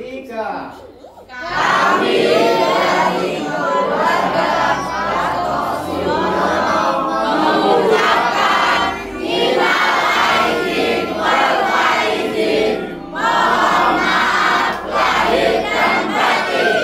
Tiga. Kami dari keluarga Kartosuyono mengucapkan minal aidin wal faizin, mohon maaf lahir dan batin.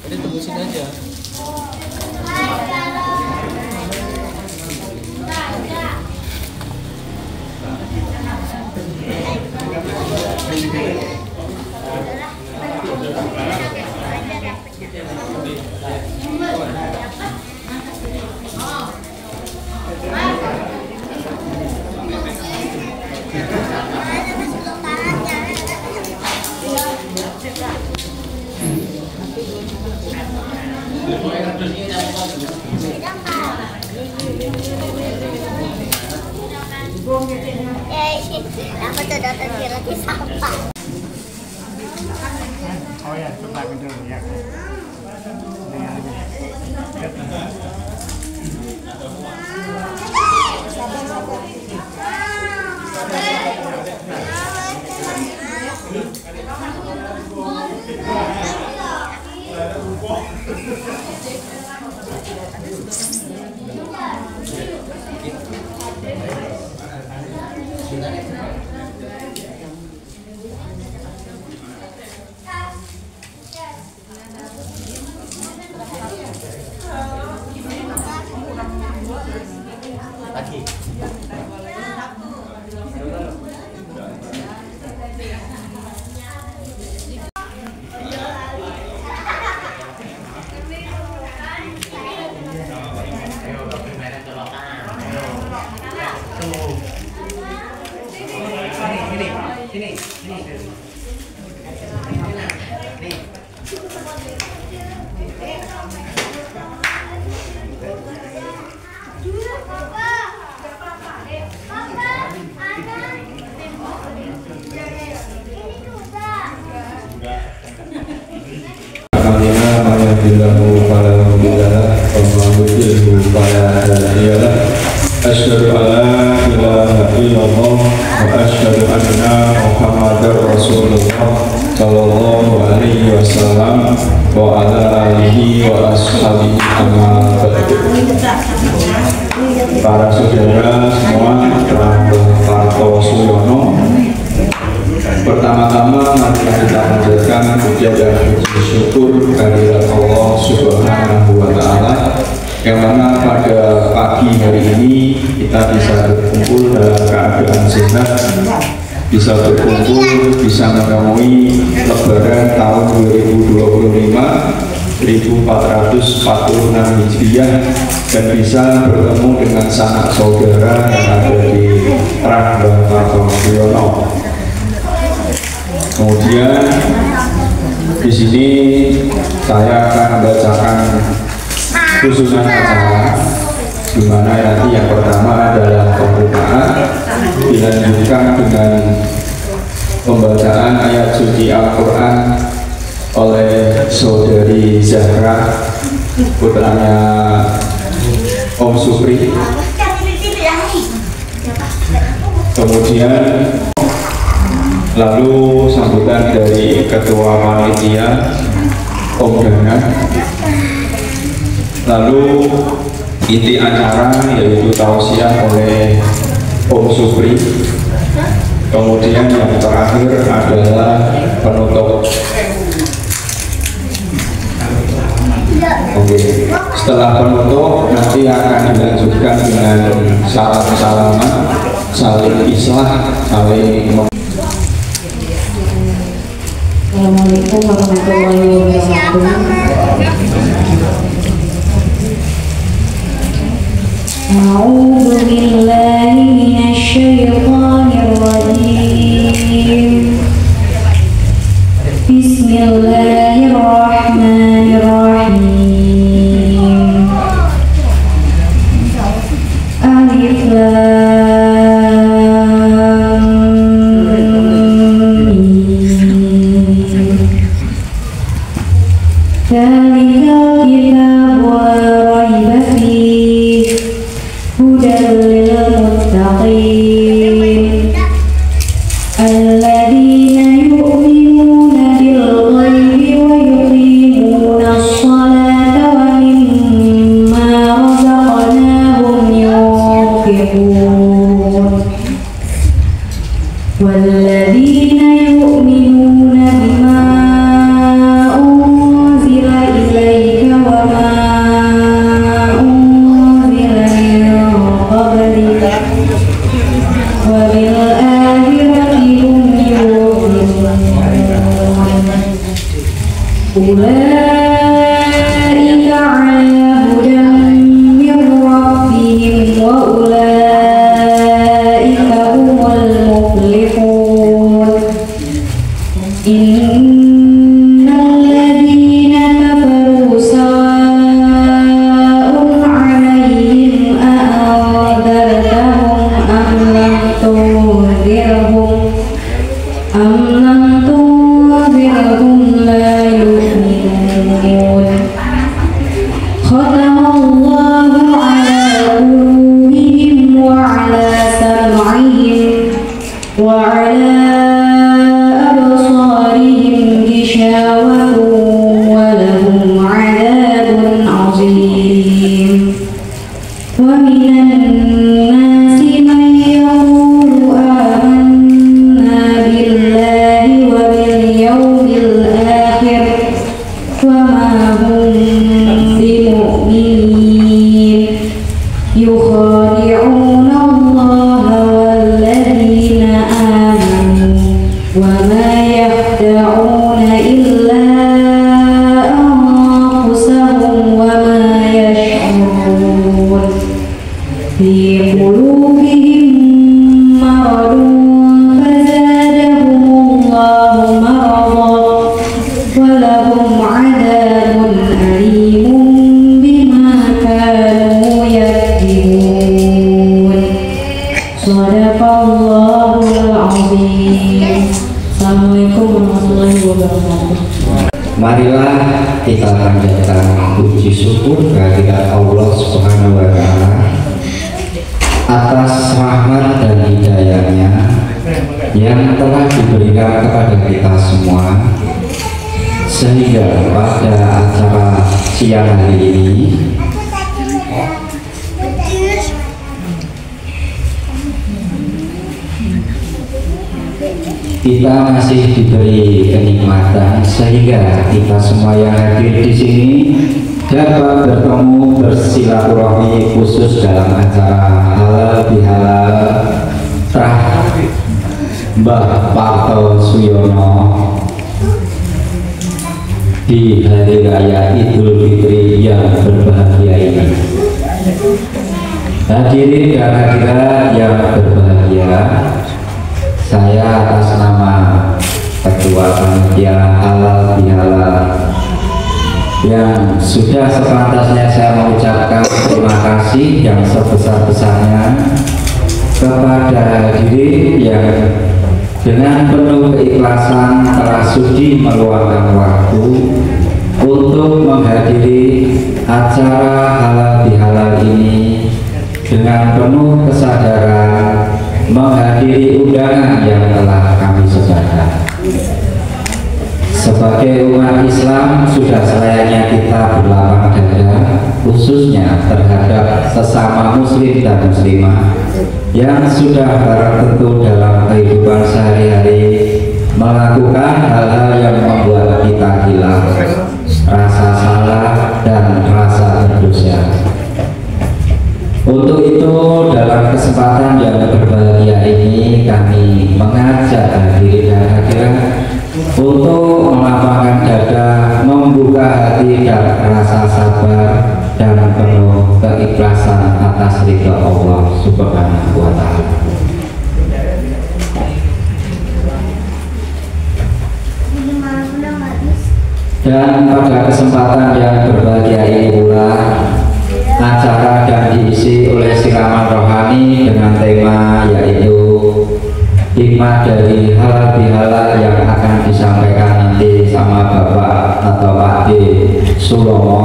Udah tunggu sini aja. Aku sudah terkira di sampah. Oh ya, coba dulu ya. Lagi. Asyhadu an la ilaha illallah wa asyhadu anna Muhammadar Rasulullah sallallahu alaihi wasallam. wasallam wa ala alihi wa ashabihi amma ba'du. Para saudara semua, Parto Suyono, pertama-tama mari kita panjatkan puja dan puji syukur kehadirat Allah Subhanahu wa Ta'ala, yang mana pada pagi hari ini kita bisa berkumpul dalam keadaan sehat, bisa berkumpul, bisa menemui Lebaran tahun 2025 1446 Hijriah, dan bisa bertemu dengan sanak saudara yang ada di Rangga Parto Suyono. Kemudian di sini saya akan membacakan susunan acara, di mana nanti yang pertama adalah pembukaan, dilanjutkan dengan pembacaan ayat suci Al-Quran oleh saudari Zahra, putranya Om Supri. Kemudian lalu sambutan dari ketua panitia Om Dana. Lalu inti acara yaitu tausiah oleh Om Supri. Kemudian yang terakhir adalah penutup. Oke, setelah penutup nanti akan dilanjutkan dengan salam-salaman, saling islah, saling. Assalamualaikum warahmatullahi wabarakatuh. A'udzu billahi minasyaitonir rajim. Bismillahirrahmanirrahim. Alif Lam Mim. Dzalikal kitabu la raiba fihi hudan lil muttaqin alladzina yu'minuna bil ghaibi wa yuqimuna as-salata wa mimma razaqnahum yunfiqun walladzina yu'minuna bima unzila ilayka wa ma unzila min qablika wa bil akhirati hum yuqinun. Ulaika ala hudan min rabbihim wa ulaika humul muflihun. Innal ladzina kafaru sawa'un 'alaihim a anzartahum am lam tunzirhum la yu'minun. Khatamallahu 'ala qulubihim wa 'ala sam'ihim wa 'ala absarihim ghishawatun wa lahum 'adabun 'azim. Wa minan nasi man yaqulu amanna billahi wa bil yawmil akhir wa ma hum bimu'minin. Yukhadi'una Allaha walladzina amanu wa ma yakhda'una illa anfusahum wa ma yash'urun. Fi qulubihim maradun fazadahumullahu maradan wa lahum 'adabun alimun bima kanu yakzibun. Shadaqallahul azim. Assalamualaikum warahmatullahi wabarakatuh. Marilah kita panjatkan puji syukur kehadirat Allah Subhanahu wa Ta'ala atas rahmat dan hidayahnya yang telah diberikan kepada kita semua, sehingga pada acara siang hari ini kita masih diberi kenikmatan sehingga kita semua yang hadir di sini dapat bertemu bersilaturahmi khusus dalam acara halal bihalal Trah Mbah Parto Suyono di hari raya Idul Fitri yang berbahagia ini. Hadirin dan hadirat yang berbahagia, saya atas nama Ketua Panitia Halal Bihalal yang sudah sepantasnya saya mengucapkan terima kasih yang sebesar-besarnya kepada hadirin yang dengan penuh keikhlasan telah sudi meluangkan waktu untuk menghadiri acara halal bihalal ini dengan penuh kesadaran menghadiri undangan yang telah kami sebarkan. Sebagai umat Islam sudah selayaknya kita berlapang dada khususnya terhadap sesama muslim dan muslimah yang sudah barang tentu dalam kehidupan sehari-hari melakukan hal-hal yang membuat kita hilaf, rasa salah dan rasa berdosa. Untuk itu dalam kesempatan yang berbahagia ini kami mengajak hadirin dan hadirat untuk melapangkan dada, membuka hati dan rasa sabar dan penuh keikhlasan atas ridha Allah Subhanahu wa Ta'ala. Dan pada kesempatan yang berbahagia ini pula acara dan diisi oleh siraman rohani dengan tema yaitu hikmah dari halal bihalal yang akan disampaikan nanti sama Bapak atau Pak D. Sulomo.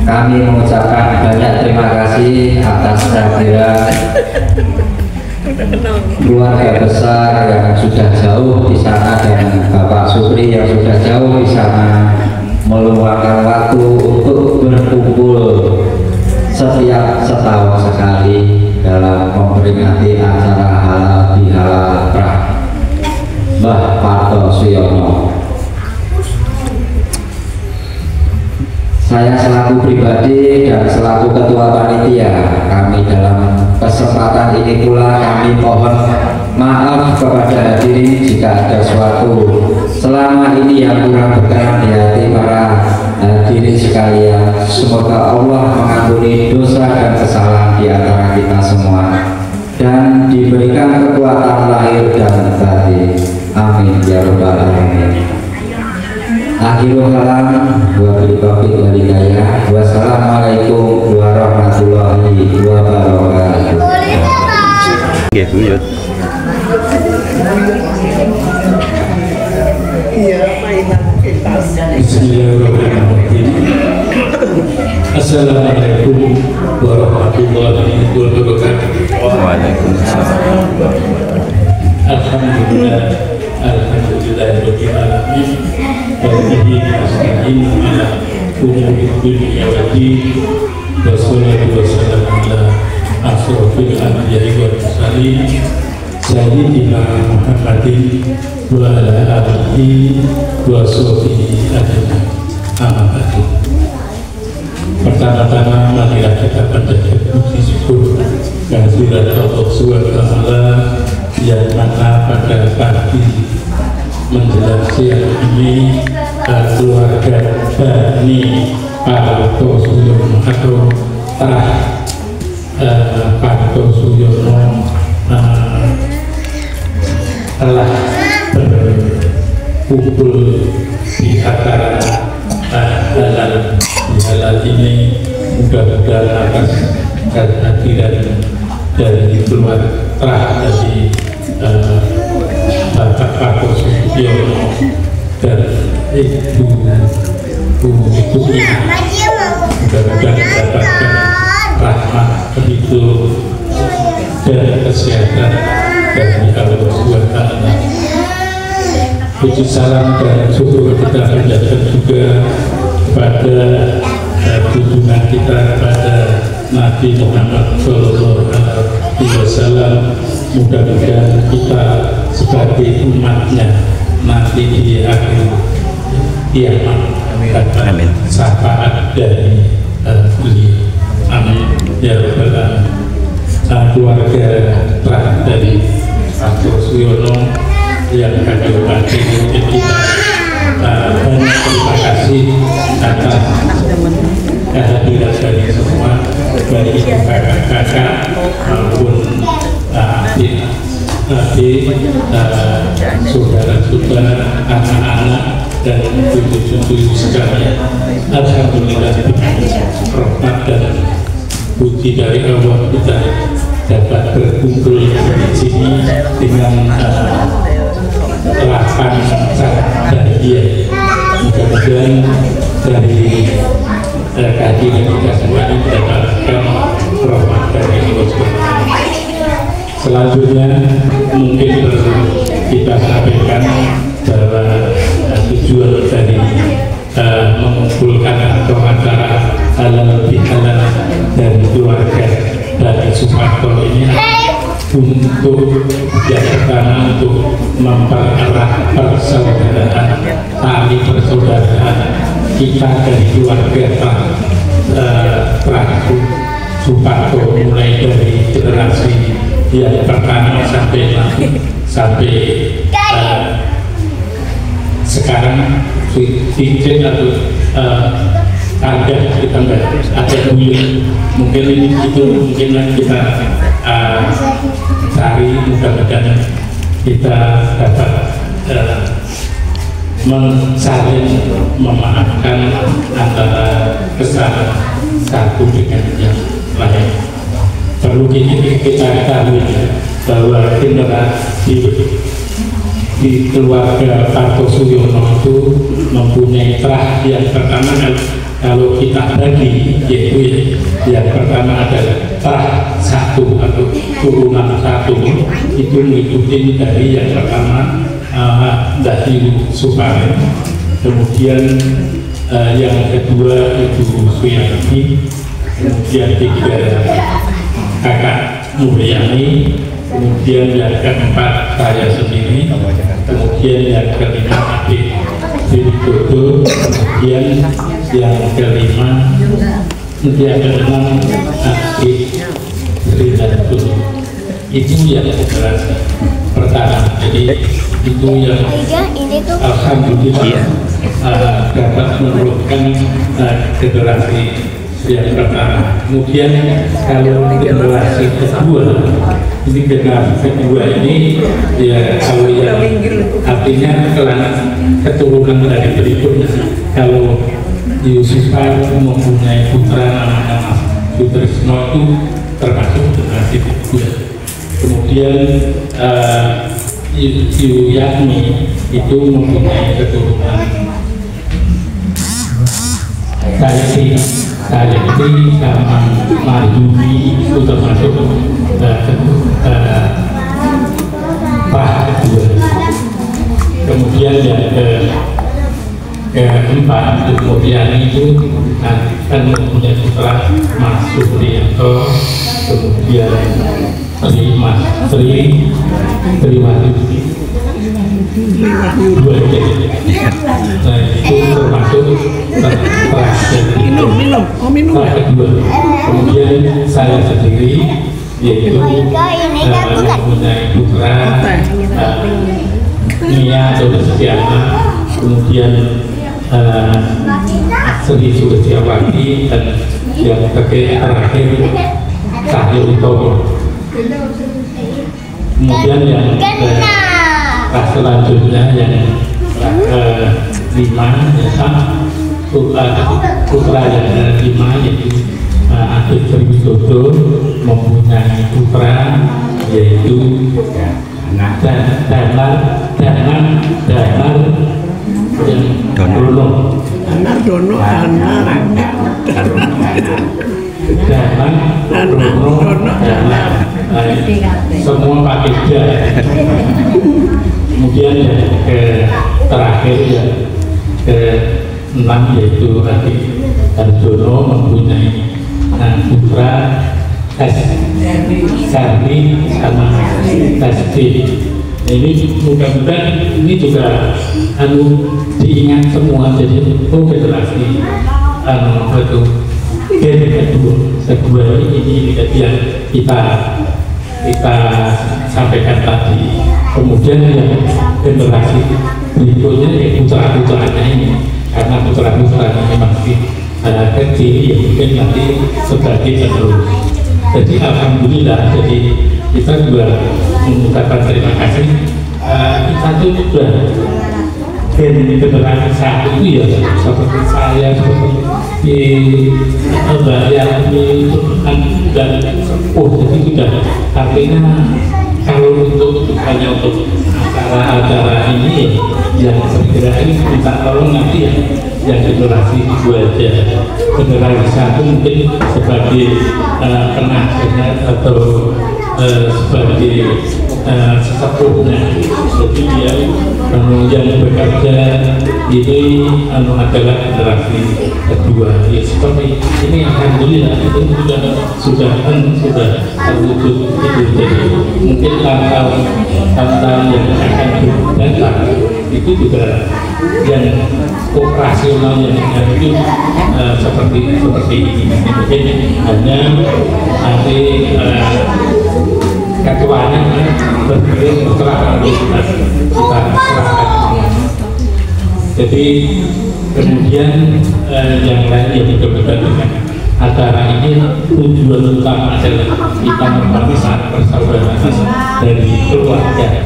Kami mengucapkan banyak terima kasih atas kehadiran keluarga besar yang sudah jauh di sana dan Bapak Supri yang sudah jauh di sana meluangkan waktu untuk berkumpul setiap setahun sekali dalam memperingati acara halal bihalal Trah Mbah Parto Suyono. Saya selaku pribadi dan selaku ketua panitia, kami dalam kesempatan ini pula kami mohon maaf kepada hadirin jika ada suatu selama ini yang kurang berkenan di hati para hadirin sekalian. Semoga Allah mengampuni dosa dan kesalahan di antara kita semua dan diberikan kekuatan lahir dan batin. Amin ya rabbal alamin. Akhirul kalam wa bil taufiq wal hidayah. Wassalamualaikum warahmatullahi wabarakatuh. Nggih, buyut. Bismillahirrahmanirrahim. Assalamualaikum warahmatullahi wabarakatuh. Waalaikumsalam. Alhamdulillah, alhamdulillahirabbil alamin. Wabihi nasta'in ala umuri dunya waddin. Wassalatu wassalamu ala asrofil anbiya'i wal mursalin sayyidina Muhammadin wa ala alihi wa sahbihi ajmain. Amma ba'du. Pertama-tama marilah kita panjatkan puji syukur kehadirat Allah Subhanahu wa Ta'ala yang mana pada pagi menjelang siang ini keluarga Bani Parto Suyono atau Trah Parto Suyono telah berkumpul di acara halal bihalal ini. Mudah-mudahan atas kehadiran dari keluarga Trah dari Bapak Parto Suyono dan ibunya, mudah-mudahan mendapatkan rahmat, ridho dan kesehatan dari Allah SWT. puji salam dan syukur kita panjatkan juga kepada junjungan kita kepada Nabi Muhammad Sallallahu Alaihi Wasallam. Mudah-mudahan kita sebagai umatnya nanti di akhir kiamat dapat syafaat dari beliau. Amin ya rabbal alamin. Keluarga terah dari Pak Suryono yang kami hormati, kita banyak terima kasih atas kehadiran dari semua, baik itu kakak-kakak maupun adik, saudara-saudara, anak-anak dan cucu-cucu sekalian. Alhamdulillah, rahmat dan puji dari Allah kita dapat berkumpul di sini dengan lapang sangat bahagia. Mudah-mudahan dari kehadiran kita semua ini mendapatkan rahmat dari Allah. Selanjutnya mungkin perlu kita sampaikan bahwa tujuan dari mengumpulkan atau acara halal bihalal dari keluarga dari Suparto ini untuk yang pertama untuk mempererat persaudaraan, tali persaudaraan kita dari keluarga Suparto, mulai dari generasi yang pertama sampai sekarang cincin atau ada kita ada buyut, mungkin itu mungkin kita cari, mudah-mudahan kita dapat saling memaafkan antara kesalahan satu dengan yang lain. Perlu kita ketahui bahwa generasi di keluarga Pak Suryono itu mempunyai terah yang pertama. Kalau kita bagi, yaitu yang pertama adalah terah satu atau turunan satu, itu mengikuti dari yang pertama dari Supari, kemudian yang kedua Ibu Suyani, kemudian tiga kakak Mulyani, kemudian yang keempat saya sendiri, kemudian yang kelima adik Dodo, kemudian yang kelima, yang keenam adik Rina Dodo. Itu yang generasi pertama. Jadi itu yang alhamdulillah dapat menurunkan generasi yang pertama. Kemudian kalau generasi kedua, ini generasi kedua ini ya kalau yang artinya keturunan dari berikutnya. Kalau Yusufan mempunyai putra namanya Sutrisno, itu termasuk generasi kedua. Kemudian Yuyani itu mempunyai keturunan Sayati sama Mayumi, itu termasuk Pak kedua. Kemudian yang keempat kemudian itu akan mempunyai putra Mas Supriyanto, kemudian Tri Wahyudi, dua itu termasuk minum kedua. Kemudian saya sendiri yaitu mempunyai putra Nia Setiana, kemudian Sri Sulistiawati, dan yang terakhir Cahyo Utomo. Kemudian yang selanjutnya yang lima putra yang kelima yaitu adik Sri Widodo mempunyai putra yaitu Damar semua pakai dia. Kemudian yang terakhir yang ke-6 yaitu Raden Harjono mempunyai putra Sardi sama Sasti. Ini mudah-mudahan ini juga diingat semua, jadi generasi itu gen kedua ini yang kita sampaikan tadi. Kemudian yang generasi berikutnya ya putra-putranya ini, karena putra-putranya masih kecil ya mungkin nanti sebagai penerus. Jadi alhamdulillah, jadi kita juga mengucapkan terima kasih. Kita juga generasi satu itu ya seperti saya, seperti Mbak Yani dan sepuh, jadi sudah artinya kalau untuk hanya untuk acara ini yang segera ini minta tolong nanti yang generasi dua aja, generasi satu mungkin sebagai penasihat atau sebagai sesepuhnya, jadi dia yang bekerja ini adalah generasi kedua. Ya, seperti ini alhamdulillah itu sudah terwujud itu. Jadi mungkin tahun-tahun yang akan datang itu juga yang operasional yang itu seperti ini. Mungkin hanya nanti ketuanya berpikir setelah kita serahkan. Jadi kemudian yang lain yang berbeda dengan acara ini tujuan utama adalah kita mempersatukan persaudaraan dari keluarga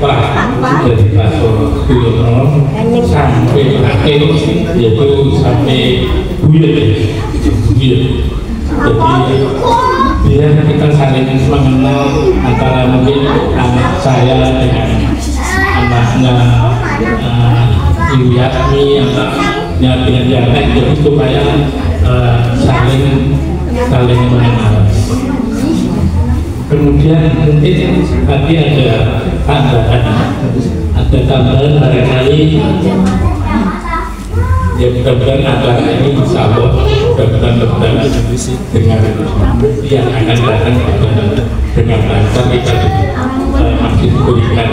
dari Pak Suryono sampai akhir, yaitu sampai buyut. Jadi biar kita saling mengenal antara mungkin anak saya dengan anaknya Ibu Yasmi, anaknya dengan yang lain, jadi supaya saling mengenal. Kemudian mungkin tadi ada tambahan barangkali ya, mudah-mudahan acara ini insya Allah mudah-mudahan dengan yang akan datang dengan lancar. Kita masih diberikan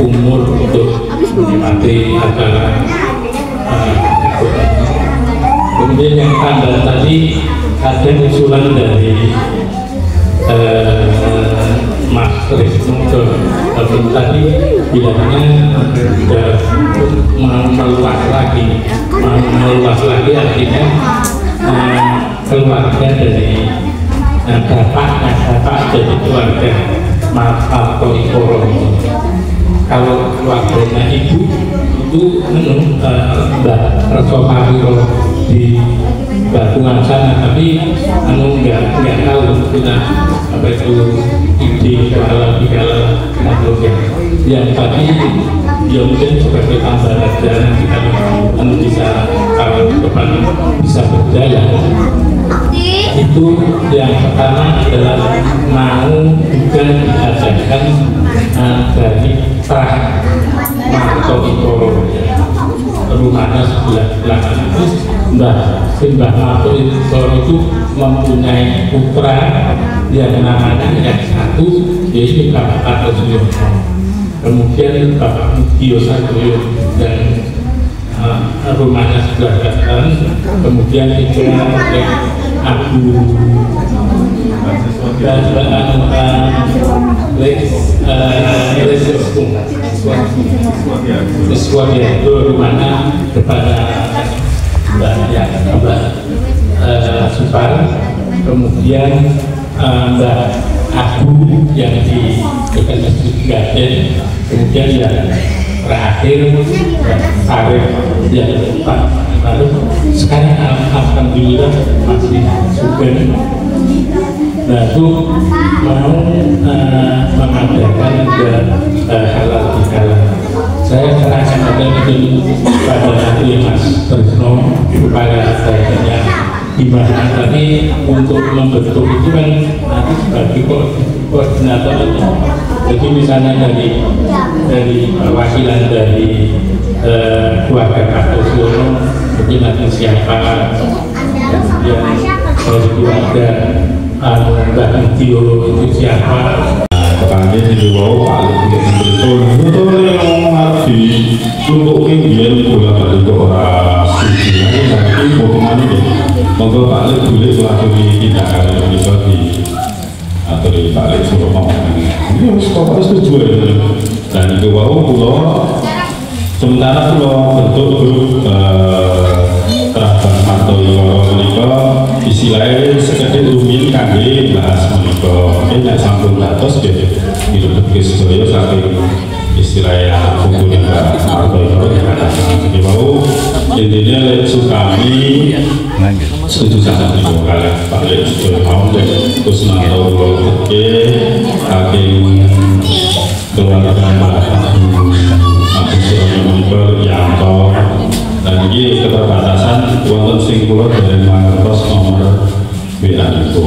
umur untuk menikmati acara. Kemudian yang tambahan tadi ada usulan dari Mas Risno tadi bilangnya sudah mau meluas lagi artinya keluarga dari bapak jadi keluarga Mas Harto Ikoro. Kalau keluarganya ibu itu Mbak Reso Mawiro di Batuan sana, tapi nggak tahu kita apa itu ide kalau atau yang tadi ya mungkin sebagai tambahan aja kita bisa kalau depan bisa berjalan. Itu yang pertama adalah mau juga diajarkan dari Pak Marto Ikoro, rumahnya sebelah belakang itu Mbah Marto Ikoro itu mempunyai putra yang namanya yang satu yaitu Bapak Suryono, kemudian Bapak Mugio Satrio dan rumahnya sebelah belakang, kemudian itu Abu Siswadianto rumahnya kepada Mbak Supar, kemudian Mbak Abu yang di dekat Masjid Gaden, kemudian yang terakhir Arif yang Pak Arif sekarang alhamdulillah masih sugen. Nah itu mau mengadakan ke halal bihalal. Saya serahkan ada itu pada nanti Mas Trisno supaya saya tanya gimana tadi untuk membentuk itu kan nanti sebagai koordinator. Jadi misalnya dari perwakilan dari keluarga Pak Tosiono mungkin nanti siapa, kemudian keluarga Mbak Intio itu siapa. Kepanggil di bawah Pak betul yang arti untuk kemudian bola balik ke orang suci lagi bagaimana deh monggo Pak Lek boleh melakukan tidak kalau bisa di atau di Pak Lek suruh ngomong ini harus pokoknya setuju ya dan itu wow pulau sementara pulau bentuk grup kerabat Marto Yoro menikah istilahnya sekedar rumin kami bahas menikah ini tidak sampun datos deh hidup kesedoyo saking istilahnya kumpulnya Pak Marto Yoro jadi mau intinya Sukami setuju sangat nih kalian Pak Lek sudah mau terus Marto oke hakim keluarga Yanto dan ini keterbatasan wonten sing kula dari mangertos nomor WA itu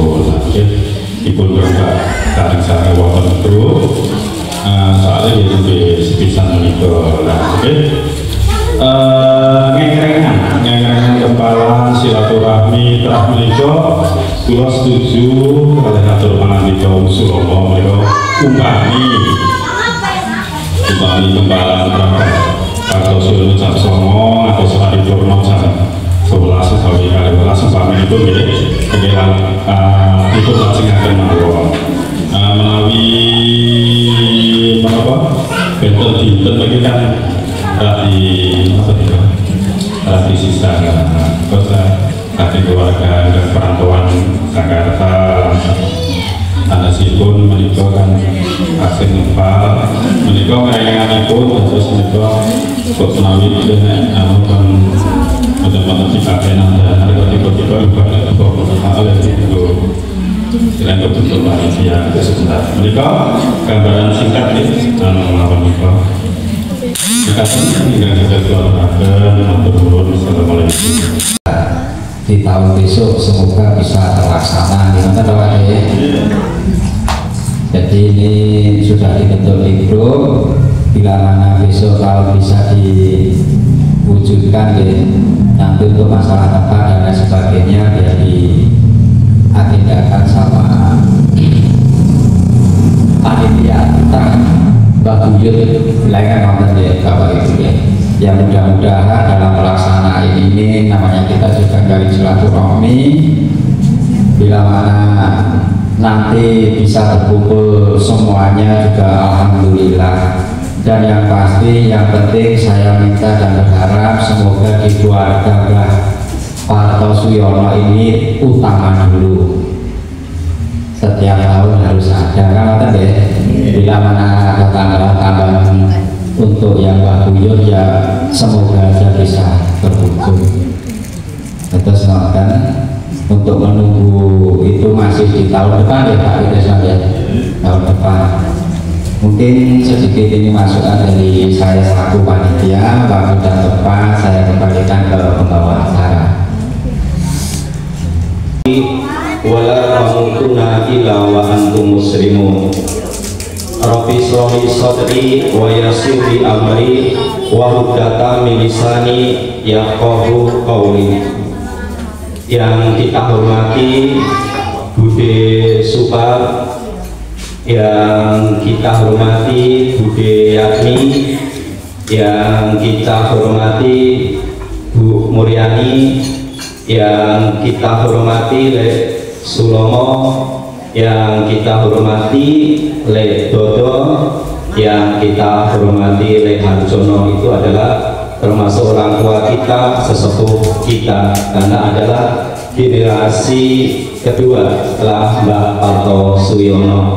ipun berkat kali saya wonten grup soalnya ya di sepisan menika oke ngengrengan kepala silaturahmi terah menika kula setuju kalih atur panandika Suromo menika umpami kepala atau sudah jam 09.00 atau sekali purno jam 11 kali umpami itu ya kegiatan itu masing akan mawon melalui apa bentuk dinten bagi kan rati sisa kota hati keluarga dan perantauan Jakarta anasipun menikah kan asin nempal menikah merenganipun terus menikah kok menawi dengan amukan teman-teman dipakai dan harga tiba-tiba lupa oleh itu selain bentuk panitia sebentar menikah gambaran singkat nih melawan menikah dikasih hingga kita keluarga turun. Assalamualaikum. Di tahun besok semoga bisa terlaksana gimana Pak ya. Jadi ini sudah dibentuk di grup bila mana besok kalau bisa diwujudkan ya nanti untuk masalah tempat dan lain sebagainya biar diagendakan sama panitia kita Mbak Buyut lainnya nonton ya Bapak Ibu ya. Ya mudah-mudahan dalam pelaksanaan ini namanya kita juga dari silaturahmi bila mana nanti bisa terkumpul semuanya juga alhamdulillah dan yang pasti yang penting saya minta dan berharap semoga di keluarga Pak Tosiono ini utama dulu setiap tahun harus ada kan deh bila mana ada tambahan untuk yang Mbak Buyut ya semoga aja bisa terwujud. Terus nonton untuk menunggu itu masih di tahun depan ya Pak Idris ya tahun depan. Mungkin sedikit ini masukan dari saya selaku panitia. Waktu dan tempat saya kembalikan ke pembawa acara. Wala tamutunna illa wa antum muslimun. Rabbi shrahli sadri wa yassir li amri wa huddatam min lisani yafqahu qawli. Yang kita hormati Bude Supar, yang kita hormati Bude Yatmi, yang kita hormati Bu Muryani, yang kita hormati Le Sulomo, yang kita hormati Le Dodo, yang kita hormati Le Harjono. Itu adalah termasuk orang tua kita, sesepuh kita, karena adalah generasi kedua setelah Mbak Parto Suyono.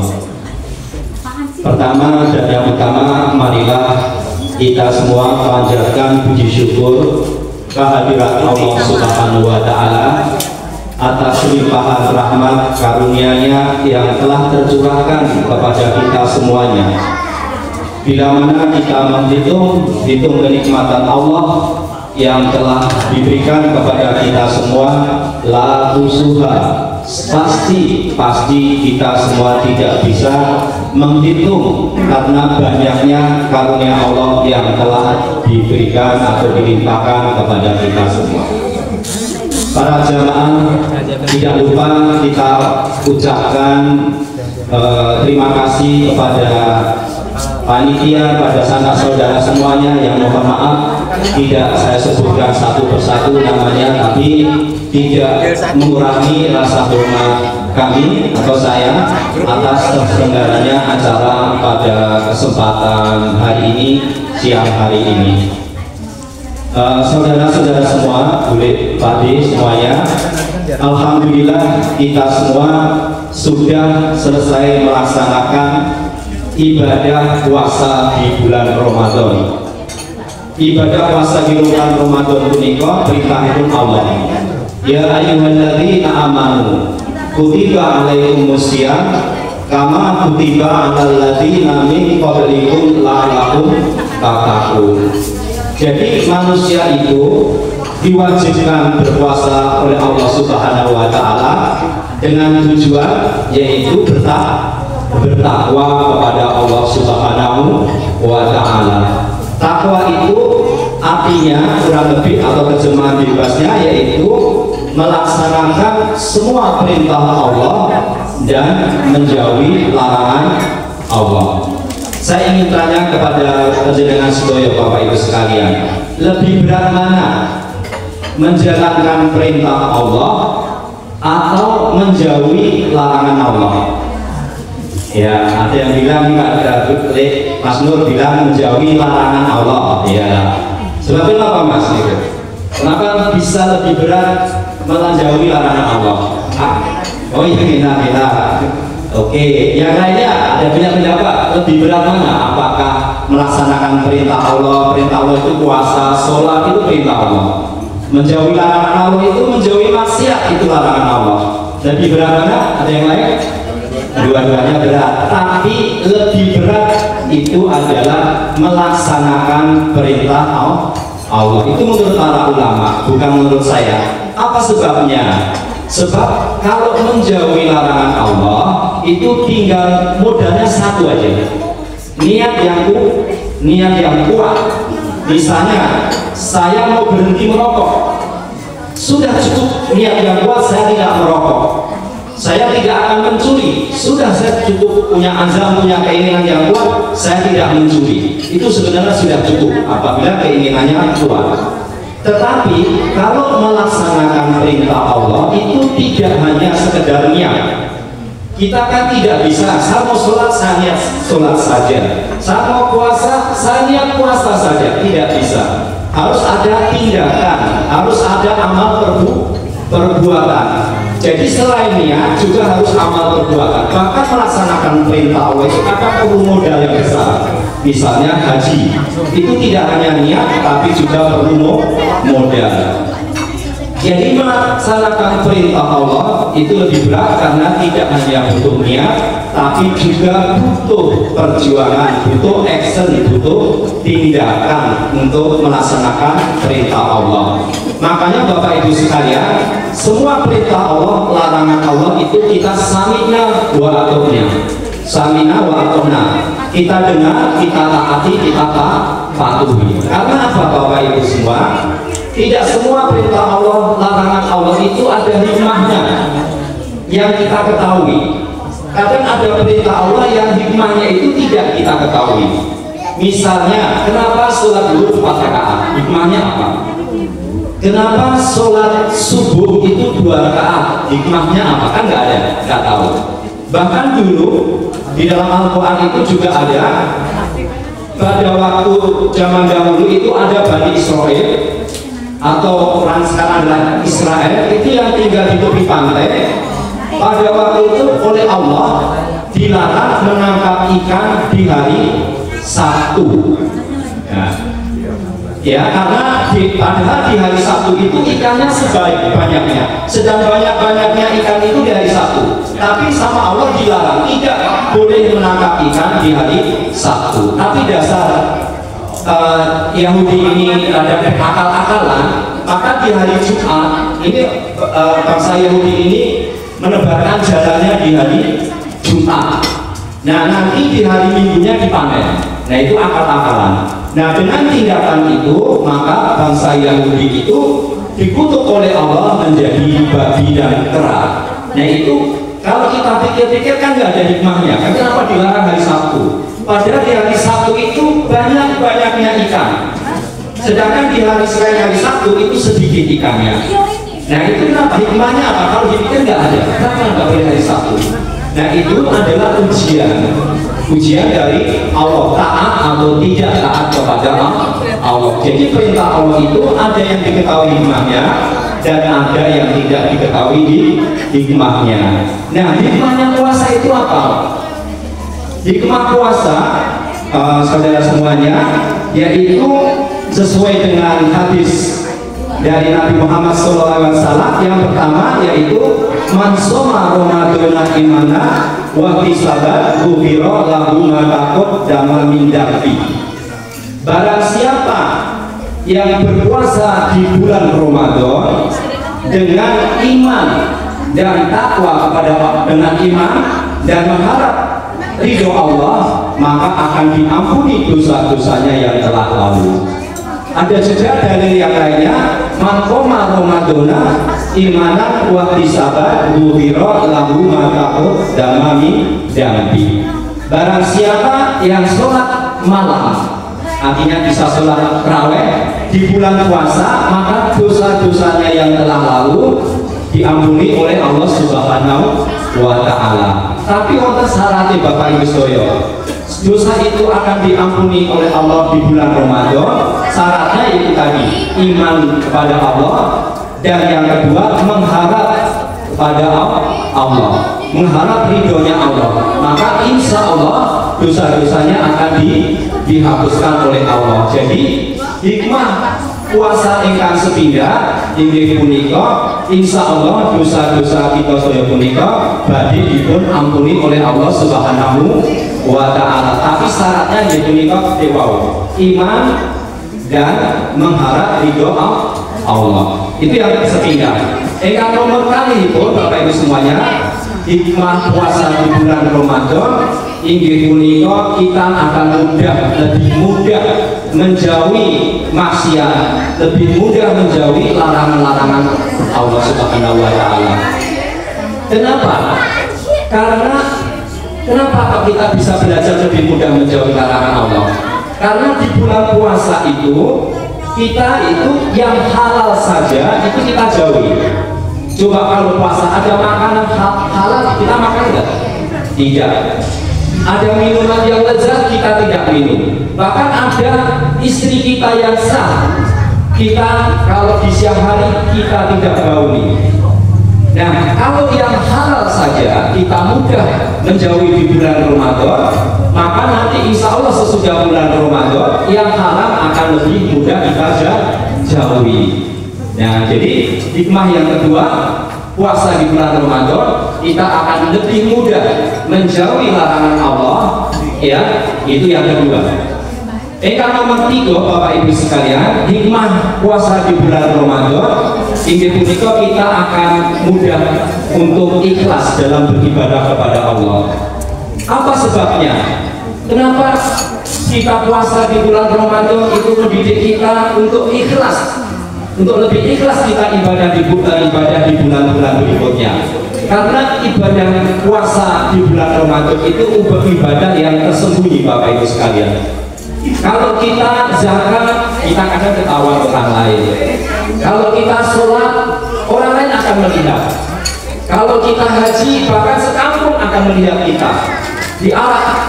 Pertama dan yang utama, marilah kita semua panjatkan puji syukur kehadirat Allah Subhanahu wa Ta'ala atas limpahan rahmat karunia-Nya yang telah tercurahkan kepada kita semuanya. Bila mana kita menghitung kenikmatan Allah yang telah diberikan kepada kita semua, la tusuha, pasti kita semua tidak bisa menghitung karena banyaknya karunia Allah yang telah diberikan atau dilimpahkan kepada kita semua. Para jamaah, tidak lupa kita ucapkan terima kasih kepada panitia, pada sanak saudara semuanya yang mohon maaf tidak saya sebutkan satu persatu namanya, tapi tidak mengurangi rasa hormat kami atau saya atas terselenggaranya acara pada kesempatan hari ini, siang hari ini. Saudara-saudara semua, Bule, Pakde semuanya, alhamdulillah kita semua sudah selesai melaksanakan ibadah puasa di bulan Ramadan. Ibadah puasa di bulan Ramadan punika perintahipun Allah. Ya ayyuhalladzina amanu kutiba alaikumusiyam kama kutiba alal ladzina min qablikum la'allakum tattaqun. Jadi manusia itu diwajibkan berpuasa oleh Allah Subhanahu wa taala dengan tujuan yaitu bertakwa kepada Allah Subhanahu wa taala. Takwa itu artinya kurang lebih atau terjemahan bebasnya yaitu melaksanakan semua perintah Allah dan menjauhi larangan Allah. Saya ingin tanya kepada panjenengan sedaya Bapak Ibu sekalian, lebih berat mana? Menjalankan perintah Allah atau menjauhi larangan Allah? Ya, ada yang bilang ada Mas Nur bilang menjauhi larangan Allah. Ya, sebabnya apa Mas? Kenapa bisa lebih berat menjauhi larangan Allah? Oh iya, benar. Oke, yang lainnya ada banyak pendapat lebih berat mana? Apakah melaksanakan perintah Allah itu puasa, sholat itu perintah Allah, menjauhi larangan Allah itu menjauhi maksiat itu larangan Allah. Lebih berat mana? Ada yang lain? Dua-duanya berat, tapi lebih berat itu adalah melaksanakan perintah Allah. Itu menurut para ulama, bukan menurut saya. Apa sebabnya? Sebab kalau menjauhi larangan Allah itu tinggal modalnya satu aja, niat yang kuat. Misalnya saya mau berhenti merokok, sudah cukup niat yang kuat, saya tidak merokok. Saya tidak akan mencuri, sudah saya cukup punya azam, punya keinginan yang kuat, saya tidak mencuri. Itu sebenarnya sudah cukup apabila keinginannya kuat. Tetapi kalau melaksanakan perintah Allah itu tidak hanya sekedar niat. Kita kan tidak bisa, saya mau sholat, saya niat sholat saja, saya mau puasa, saya niat puasa saja, tidak bisa. Harus ada tindakan, harus ada amal perbuatan. Jadi selain niat juga harus amal perbuatan. Bahkan melaksanakan perintah Allah itu akan perlu modal yang besar. Misalnya haji, itu tidak hanya niat tapi juga perlu modal. Jadi melaksanakan perintah Allah itu lebih berat karena tidak hanya butuh niat tapi juga butuh perjuangan, butuh action, butuh tindakan untuk melaksanakan perintah Allah. Makanya Bapak Ibu sekalian, semua perintah Allah, larangan Allah itu kita samina wa ata'na. Samina wa ata'na. Kita dengar, kita taati, kita patuhi. Karena apa Bapak Ibu semua? Tidak semua perintah Allah, larangan Allah itu ada hikmahnya yang kita ketahui. Kadang ada perintah Allah yang hikmahnya itu tidak kita ketahui. Misalnya, kenapa sholat zuhur 4 rakaat? Hikmahnya apa? Kenapa sholat subuh itu 2 rakaat? Hikmahnya apa? Kan nggak ada, nggak tahu. Bahkan dulu di dalam Al-Quran itu juga ada. Pada waktu zaman dahulu itu ada Bani Israel atau orang sekarang adalah Israel itu yang tinggal di tepi pantai. Pada waktu itu oleh Allah dilarang menangkap ikan di hari Sabtu. Ya, karena padahal di hari Sabtu itu ikannya sebanyak-banyaknya, sedang banyak-banyaknya ikan itu di hari Sabtu. Tapi sama Allah dilarang tidak boleh menangkap ikan di hari Sabtu. Tapi dasar Yahudi ini ada akal-akalan, maka di hari Jumat ini bangsa Yahudi ini menebarkan jalannya di hari Jumat. Nah, nanti di hari Minggunya dipanen. Nah, itu akal-akalan. Nah, dengan tindakan itu maka bangsa Yahudi itu dikutuk oleh Allah menjadi babi dan kera. Nah, itu kalau kita pikir-pikir kan nggak ada hikmahnya. Kenapa dilarang hari Sabtu? Padahal di hari Sabtu itu banyak-banyaknya ikan. Sedangkan di hari selain hari Sabtu itu sedikit ikannya. Nah, itu kenapa? Hikmahnya apa? Kalau dipikir nggak ada. Kenapa nggak boleh hari Sabtu? Nah, itu adalah ujian dari Allah, taat atau tidak taat kepada Allah. Jadi perintah Allah itu ada yang diketahui hikmahnya dan ada yang tidak diketahui hikmahnya. Nah, hikmahnya puasa itu apa? Hikmah puasa, saudara semuanya, yaitu sesuai dengan hadis dari Nabi Muhammad SAW. Yang pertama yaitu man shoma Ramadana imana wa ihtisaban ghufira lahu ma taqaddama min dzambi. Barang siapa yang berpuasa di bulan Ramadan dengan iman dan takwa kepada Allah, dengan iman dan mengharap ridho Allah, maka akan diampuni dosa-dosanya yang telah lalu. Ada juga dalil yang lainnya, man qoma Ramadana imanan wa ihtisaban ghufira lahu ma taqaddama min dzambi. Barang siapa yang sholat malam, artinya bisa sholat tarawih di bulan puasa, maka dosa-dosanya yang telah lalu diampuni oleh Allah Subhanahu wa Ta'ala. Tapi wonten syaratnya Bapak Ibu sedaya. Dosa itu akan diampuni oleh Allah di bulan Ramadan. Syaratnya itu tadi, iman kepada Allah, dan yang kedua mengharap kepada Allah, mengharap ridhonya Allah. Maka insya Allah dosa-dosanya akan dihapuskan oleh Allah. Jadi hikmah puasa ingkang sepindah inggih punika insya Allah dosa-dosa kita sedaya punika badhe dipun ampuni oleh Allah Subhanahu wa Ta'ala. Tapi syaratnya inggih punika wau, iman dan mengharap ridho Allah. Itu yang sepindah. Ingkang nomor kali pun Bapak Ibu semuanya, hikmah puasa di bulan Ramadan inggih punika kita akan lebih mudah menjauhi maksiat, lebih mudah menjauhi larangan-larangan Allah Subhanahu wa Ta'ala. Kenapa? Karena kenapa kita bisa belajar lebih mudah menjauhi larangan Allah? Karena di bulan puasa itu kita itu yang halal saja itu kita jauhi. Coba kalau puasa ada makanan halal kita makan enggak? Tidak. Ada minuman yang lezat kita tidak minum. Bahkan ada istri kita yang sah, kita kalau di siang hari kita tidak gauli. Nah, kalau yang halal saja kita mudah menjauhi di bulan Ramadan, maka nanti insya Allah sesudah bulan Ramadan yang haram akan lebih mudah kita jauhi. Nah, jadi hikmah yang kedua, puasa di bulan Ramadan kita akan lebih mudah menjauhi larangan Allah, ya, itu yang kedua. Yang nomor 3 Bapak Ibu sekalian, hikmah puasa di bulan Ramadan inggih punika kita akan mudah untuk ikhlas dalam beribadah kepada Allah. Apa sebabnya? Kenapa kita puasa di bulan Ramadan itu mendidik kita untuk ikhlas, untuk lebih ikhlas kita ibadah di bulan-bulan berikutnya? Karena ibadah puasa di bulan Ramadan itu ibadah yang tersembunyi Bapak Ibu sekalian. Kalau kita zakat, kita kadang ketahuan orang lain. Kalau kita sholat, orang lain akan melihat. Kalau kita haji, bahkan sekampung akan melihat kita.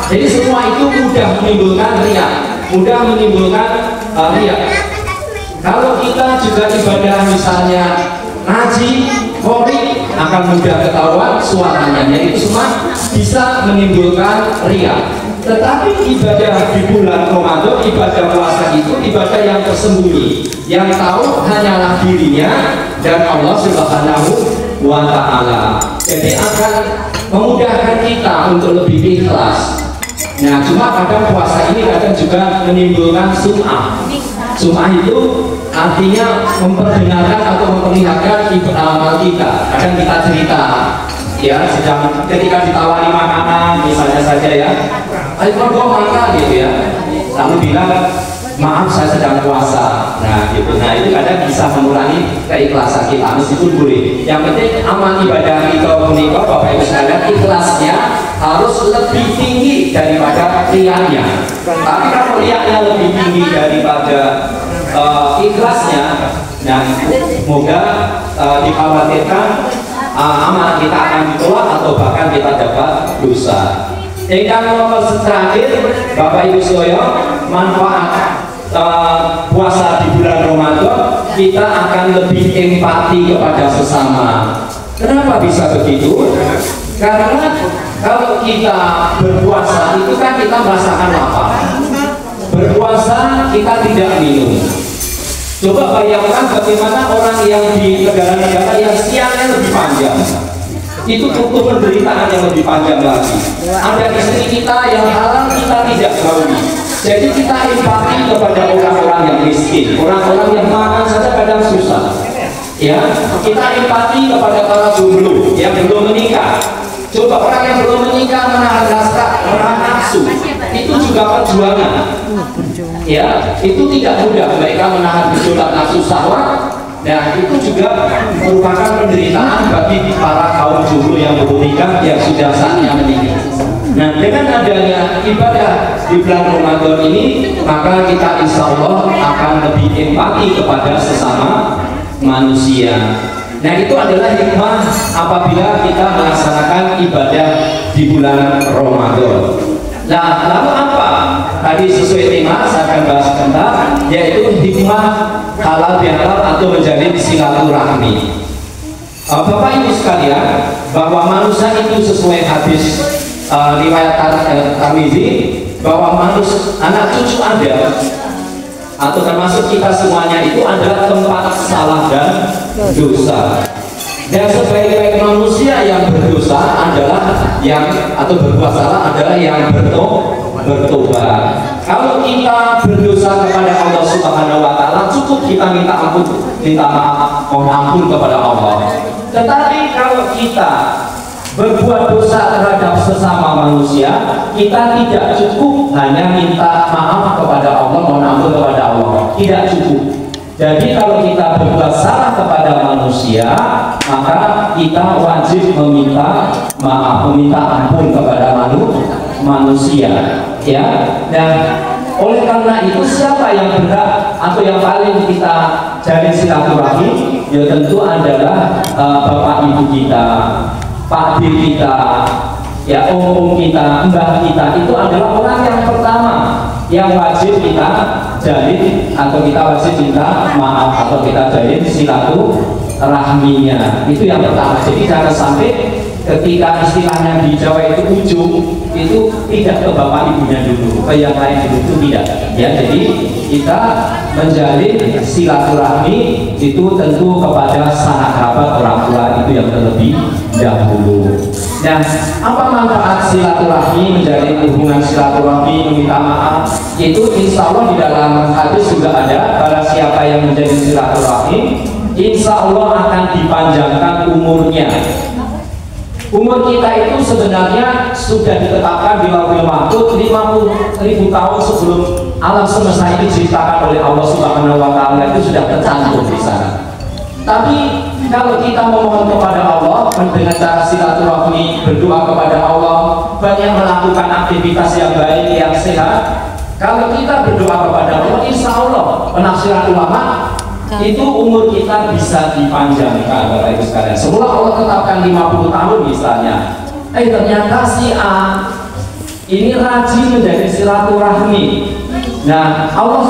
Jadi semua itu mudah menimbulkan riya, mudah menimbulkan riya. Kalau kita juga ibadah misalnya haji, khori, akan mudah ketahuan suaranya. Itu semua bisa menimbulkan riya. Tetapi ibadah di bulan Ramadan, ibadah puasa itu ibadah yang tersembunyi, yang tahu hanyalah dirinya dan Allah Subhanahu wa Ta'ala. Jadi akan memudahkan kita untuk lebih ikhlas. Nah, cuma kadang puasa ini kadang juga menimbulkan sum'ah. Sum'ah itu artinya memperdengarkan atau memperlihatkan amal kita. Kadang kita cerita, ya, sedang ketika ditawari makanan, misalnya saja ya, ayo kok makan gitu ya, lalu bilang maaf saya sedang puasa. Nah, gitu. Nah, itu kadang bisa mengurangi keikhlasan kita meskipun boleh. Yang penting amal ibadah kita menikah, Bapak Ibu sekalian, ikhlasnya harus lebih tinggi daripada riaknya. Tapi kalau riaknya lebih tinggi daripada ikhlasnya, nah semoga dikhawatirkan amal kita akan ditolak atau bahkan kita dapat dosa. Yang nomor terakhir, Bapak Ibu sekalian, manfaat puasa di bulan Ramadan, kita akan lebih empati kepada sesama. Kenapa bisa begitu? Karena kalau kita berpuasa itu kan kita merasakan lapar. Berpuasa kita tidak minum. Coba bayangkan bagaimana orang yang di negara-negara yang siangnya lebih panjang, itu butuh penderitaan yang lebih panjang lagi. Ada istri kita yang halal kita tidak gauli. Jadi kita empati kepada orang-orang yang miskin, orang-orang yang makan saja kadang susah. Ya, kita empati kepada para jomblo yang belum menikah. Coba orang yang belum menikah menahan hasrat, menahan nafsu, itu juga perjuangan. Ya, itu tidak mudah mereka menahan gejolak nafsu syahwat. Nah, itu juga merupakan penderitaan bagi para kaum jomblo yang belum nikah, yang sudah saatnya menikah. Nah, dengan adanya ibadah di bulan Ramadan ini, maka kita insya Allah akan lebih empati kepada sesama manusia. Nah, itu adalah hikmah apabila kita melaksanakan ibadah di bulan Ramadan. Nah, lalu apa? Tadi sesuai tema saya akan bahas sebentar, yaitu hikmah halal bihalal atau menjalin silaturahmi. Bapak Ibu sekalian, bahwa manusia itu sesuai hadis riwayat Tirmidzi, bahwa manusia, anak cucu Anda atau termasuk kita semuanya itu adalah tempat salah dan dosa. Dan sebaik-baik manusia yang berdosa adalah yang atau berbuat salah adalah yang bertobat. Kalau kita berdosa kepada Allah Subhanahu wa taala, cukup kita minta ampun, minta maaf, mohon ampun kepada Allah. Tetapi kalau kita berbuat dosa terhadap sesama manusia, kita tidak cukup hanya minta maaf kepada Allah, mohon ampun kepada Allah, tidak cukup. Jadi kalau kita berbuat salah kepada manusia, maka kita wajib meminta maaf, meminta ampun kepada manusia, ya. Dan oleh karena itu, siapa yang berhak atau yang paling kita jalin silaturahmi? Ya tentu adalah bapak ibu kita, pak D kita, ya om kita, mbah kita, itu adalah orang yang pertama yang wajib kita jalin atau kita wajib minta maaf atau kita jalin silaturahminya. Itu yang pertama. Jadi jangan sampai ketika istilahnya di Jawa itu ujung, itu tidak ke bapak ibunya dulu, ke yang lain dulu, itu tidak. Ya, jadi kita menjalin silaturahmi itu tentu kepada sahabat orang tua itu yang terlebih dahulu. Nah, apa manfaat silaturahmi, menjalin hubungan silaturahmi, meminta maaf? Itu insya Allah di dalam hadis juga ada, barang siapa yang menjalin silaturahmi, insya Allah akan dipanjangkan umurnya. Umur kita itu sebenarnya sudah ditetapkan di Lauhul Mahfuz 50.000 tahun sebelum alam semesta ini diciptakan oleh Allah Subhanahu wa taala, itu sudah tercantum di sana. Tapi kalau kita memohon kepada Allah dengan cara silaturahmi, berdoa kepada Allah, banyak melakukan aktivitas yang baik, yang sehat, kalau kita berdoa kepada Allah, insya Allah penafsiran ulama itu umur kita bisa dipanjangkan, Bapak Ibu sekalian. Semula Allah tetapkan 50 tahun misalnya, ternyata si A ini rajin menjadi silaturahmi. Nah, Allah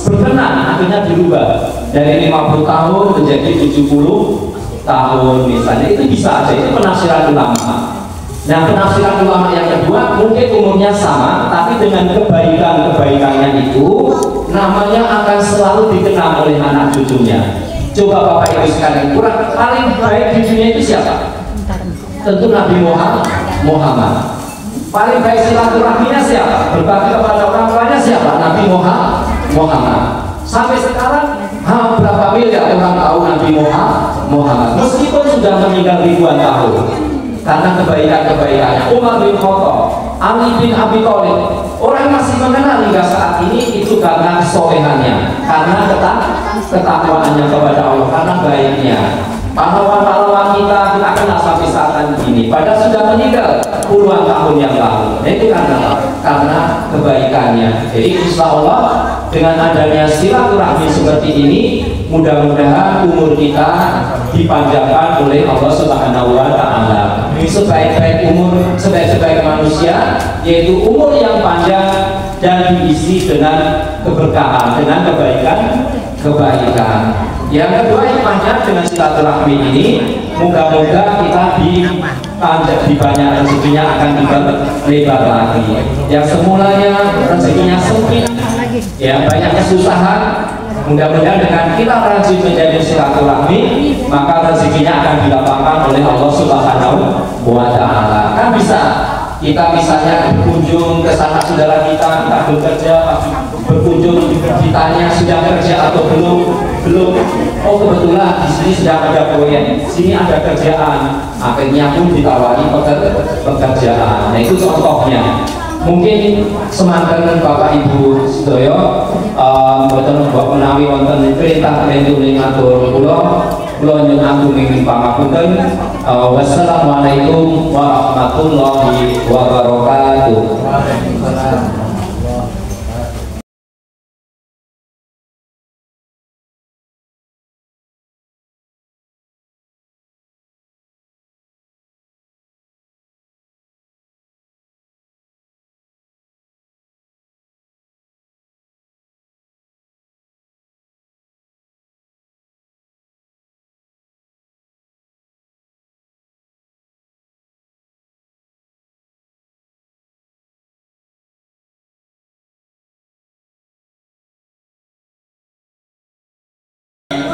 berkenan akhirnya dirubah dari 50 tahun menjadi 70 tahun misalnya. Itu bisa aja, itu penafsiran ulama. Nah, penafsiran ulama yang kedua mungkin umurnya sama, tapi dengan kebaikannya itu namanya akan selalu dikenang oleh anak cucunya. Coba Bapak Ibu sekalian, paling baik di dunia itu siapa? Tentu Nabi Muhammad. Paling baik silaturahminya siapa? Berbagi kepada orang tuanya siapa? Nabi Muhammad. Sampai sekarang berapa miliar orang tahu Nabi Muhammad. Meskipun sudah meninggal ribuan tahun, karena kebaikan-kebaikannya. Umar bin Khattab, Ali bin Abi Thalib, orang masih mengenal hingga saat ini itu karena kesolehannya, karena ketakwaannya kepada Allah, karena baiknya. Pahlawan-pahlawan kita kenal sampai saat ini, padahal sudah meninggal puluhan tahun yang lalu. Nah, itu karena kebaikannya. Jadi insya Allah dengan adanya silaturahmi seperti ini, mudah-mudahan umur kita dipanjangkan oleh Allah Subhanahu wa Ta'ala. Sebaik-baik umur, sebaik-baik manusia, yaitu umur yang panjang dan diisi dengan keberkahan, dengan kebaikan. Yang kedua, hikmahnya dengan silaturahmi ini, moga-moga kita dibanyak rezekinya akan lebar lagi. Yang semulanya rezekinya sempit, ya banyak kesusahan, mudah-mudahan dengan kita rajin menjadi silaturahmi, maka rezekinya akan dilapangkan oleh Allah Subhanahu wa Ta'ala. Kan bisa kita misalnya berkunjung ke sana saudara kita bekerja, berkunjung ditanya sudah kerja atau belum. Oh kebetulan di sini sedang ada proyek, sini ada kerjaan, akhirnya pun ditawari pekerjaan. Nah itu contohnya. Mungkin semanten Bapak Ibu sedaya mboten menawi wonten perintah kalian ngatur kula nyuwun agung ing pangapunten. Wassalamualaikum warahmatullahi wabarakatuh.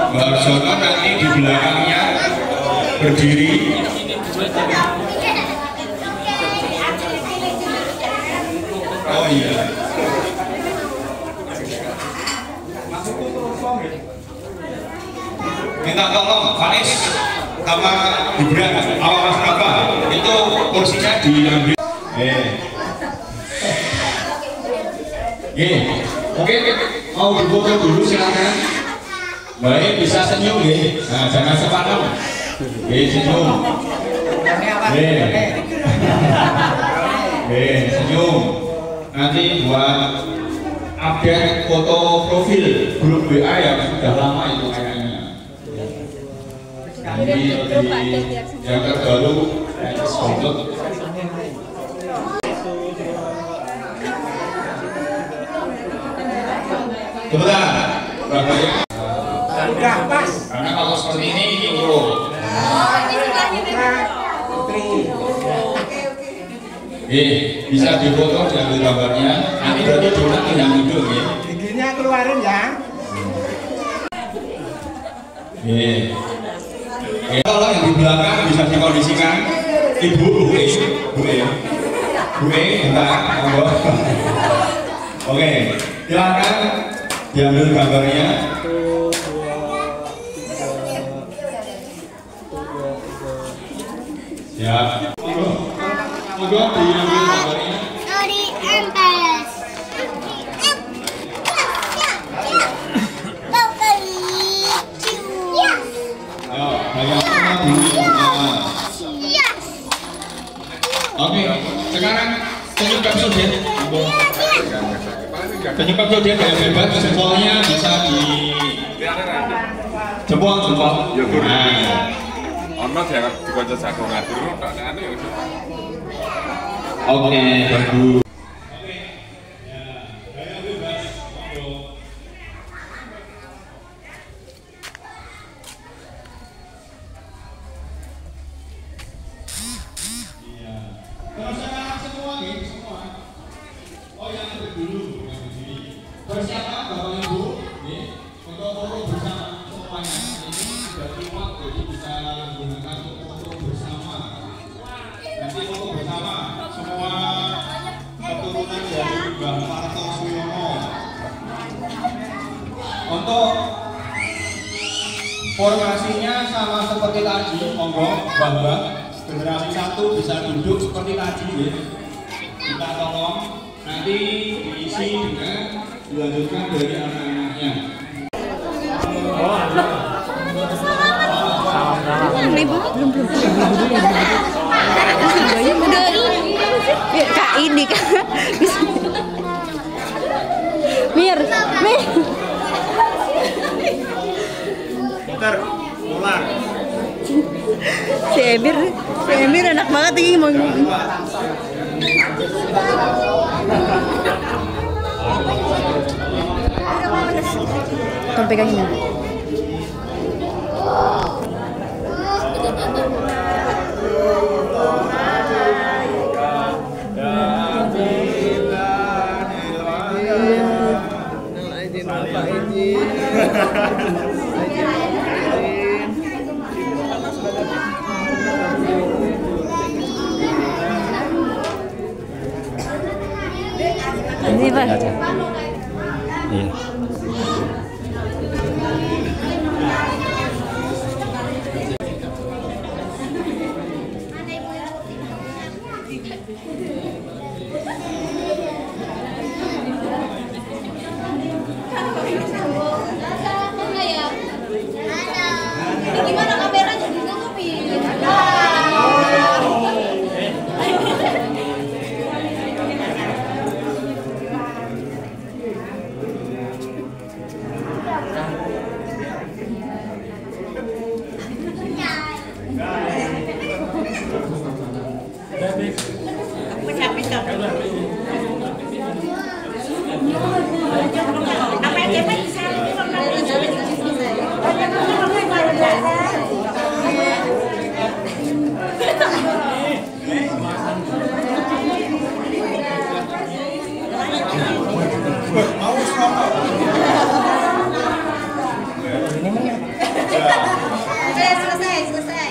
Mbak Sono nanti di belakangnya berdiri. Oh iya. Minta tolong Fanis sama Gibran, awal Mas Rafa itu kursinya diambil. Oke, mau difoto dulu silakan. Baik, bisa senyum ya. Nah, jangan sepadan. Senyum. Senyum. Nanti buat update foto profil grup WA yang sudah lama itu kayaknya. Nanti yang terbaru untuk kebetulan Bapak. Udah pas. Karena kalau seperti ini urut. Bisa difoto diambil gambarnya. Nanti berarti donat yang hidup ya. Giginya keluarin ya. Kalau yang di belakang bisa dikondisikan. Ibu, bentar. Oke, silakan diambil gambarnya. Ya, monggo diambil gambarnya. Sorry, empas. Oke, sekarang penyebab zodiak. Penyebab zodiak yang bebas, jempolnya bisa di jempol. Ono jangan dikonco jago ngatur, tok anu ya. Oke, bagus. Persiapan Bapak Ibu, foto-foto bersama semuanya. Ini sudah dimuat, jadi bisa gunakan foto bersama. Nanti foto bersama semua Formasinya sama seperti tadi, monggo Bambang generasi 1 bisa duduk seperti tadi ya. Kita tolong nanti diisi dengan dilanjutkan dari anak-anaknya. Kak ini kan Mir Putar, ulang. si Emir enak banget ini mau pegang ini. Ini Pak. Iya. Gimana kameranya ditutupin? Selesai.